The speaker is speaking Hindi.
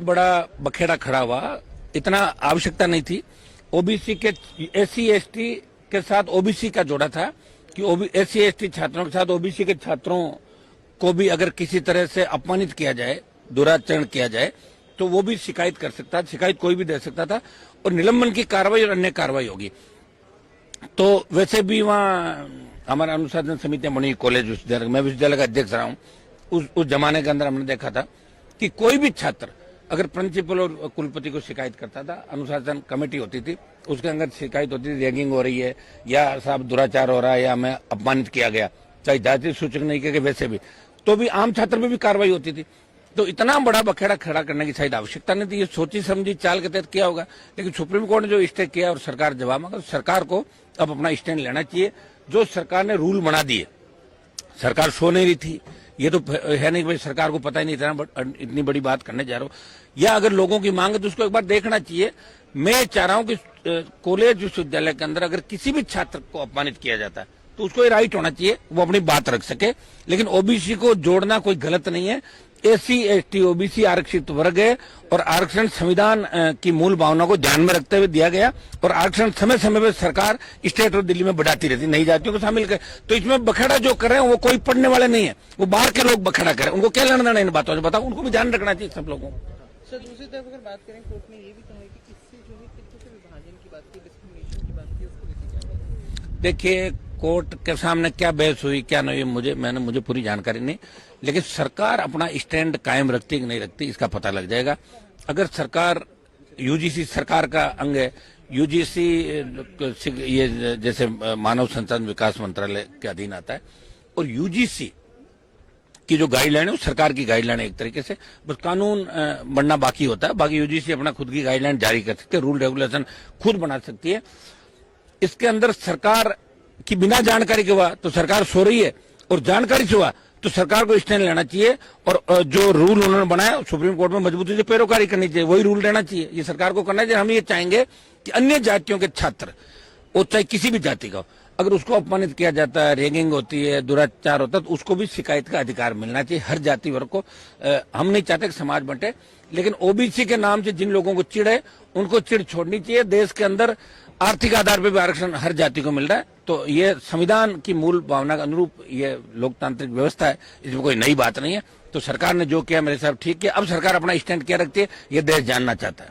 बड़ा बखेड़ा खड़ा हुआ, इतना आवश्यकता नहीं थी। ओबीसी के एससी एसटी के साथ ओबीसी का जोड़ा था कि एससी एसटी छात्रों के साथ ओबीसी के छात्रों को भी अगर किसी तरह से अपमानित किया जाए, दुराचरण किया जाए, तो वो भी शिकायत कर सकता था, शिकायत कोई भी दे सकता था और निलंबन की कार्रवाई और अन्य कार्रवाई होगी। तो वैसे भी वहाँ हमारा अनुशासन समिति बनी कॉलेज विश्वविद्यालय, मैं विश्वविद्यालय का अध्यक्ष रहा हूँ। उस जमाने के अंदर हमने देखा था कि कोई भी छात्र अगर प्रिंसिपल और कुलपति को शिकायत करता था, अनुशासन कमेटी होती थी, उसके अंदर शिकायत होती थी रैगिंग हो रही है या साहब दुराचार हो रहा है या मैं अपमानित किया गया, चाहे जाति सूचक नहीं किया, वैसे भी तो भी आम छात्र पे भी कार्रवाई होती थी। तो इतना बड़ा बखेड़ा खड़ा करने की शायद आवश्यकता नहीं थी। ये सोची समझी चाल के तहत किया होगा, लेकिन सुप्रीम कोर्ट ने जो स्टे किया और सरकार जवाब मांगा, तो सरकार को अब अपना स्टैंड लेना चाहिए। जो सरकार ने रूल बना दिए, सरकार सो नहीं रही थी, ये तो है नहीं भाई सरकार को पता ही नहीं था इतनी बड़ी बात करने जा रहा हूं, या अगर लोगों की मांग है तो उसको एक बार देखना चाहिए। मैं चाह रहा हूं कि कॉलेज विश्वविद्यालय के अंदर अगर किसी भी छात्र को अपमानित किया जाता है तो उसको ये राइट होना चाहिए, वो अपनी बात रख सके। लेकिन ओबीसी को जोड़ना कोई गलत नहीं है। एससी एसटी ओबीसी आरक्षित वर्ग है और आरक्षण संविधान की मूल भावना को ध्यान में रखते हुए दिया गया और आरक्षण समय समय पर सरकार स्टेट और दिल्ली में बढ़ाती रहती, नई जातियों को शामिल कर। तो इसमें बखेड़ा जो कर रहे हैं वो कोई पढ़ने वाले नहीं है, वो बाहर के लोग बखेड़ा कर रहे हैं, उनको क्या लेना देना इन बातों से, बताओ, उनको भी ध्यान रखना चाहिए सब लोगों को। सर दूसरी तरफ अगर बात करें, कोर्ट ने ये भी कहा है कि इससे जो है किसी से विभाजन की बात की, डिस्क्रिमिनेशन की बात की, उसको लेकर क्या? देखिए कोर्ट के सामने क्या बहस हुई क्या नहीं, मुझे पूरी जानकारी नहीं, लेकिन सरकार अपना स्टैंड कायम रखती कि नहीं रखती इसका पता लग जाएगा। अगर सरकार, यूजीसी सरकार का अंग है, यूजीसी ये जैसे मानव संसाधन विकास मंत्रालय के अधीन आता है और यूजीसी की जो गाइडलाइन है वो सरकार की गाइडलाइन है एक तरीके से, बस कानून बनना बाकी होता है। बाकी यूजीसी अपना खुद की गाइडलाइन जारी कर सकती है, रूल रेगुलेशन खुद बना सकती है। इसके अंदर सरकार की बिना जानकारी के हुआ तो सरकार सो रही है, और जानकारी से हुआ तो सरकार को स्टैंड लेना चाहिए और जो रूल उन्होंने बनाया सुप्रीम कोर्ट में मजबूती से पैरोकारी करनी चाहिए, वही रूल रहना चाहिए, ये सरकार को करना चाहिए। हम ये चाहेंगे कि अन्य जातियों के छात्र, वो चाहे किसी भी जाति का, अगर उसको अपमानित किया जाता है, रैगिंग होती है, दुराचार होता है, तो उसको भी शिकायत का अधिकार मिलना चाहिए हर जाति वर्ग को। हम नहीं चाहते कि समाज बंटे, लेकिन ओबीसी के नाम से जिन लोगों को चिढ़ है उनको चिढ़ छोड़नी चाहिए। देश के अंदर आर्थिक आधार पर भी आरक्षण हर जाति को मिल रहा है, तो ये संविधान की मूल भावना के अनुरूप ये लोकतांत्रिक व्यवस्था है, इसमें कोई नई बात नहीं है। तो सरकार ने जो किया मेरे हिसाब ठीक किया। अब सरकार अपना स्टैंड क्या रखती है ये देश जानना चाहता है।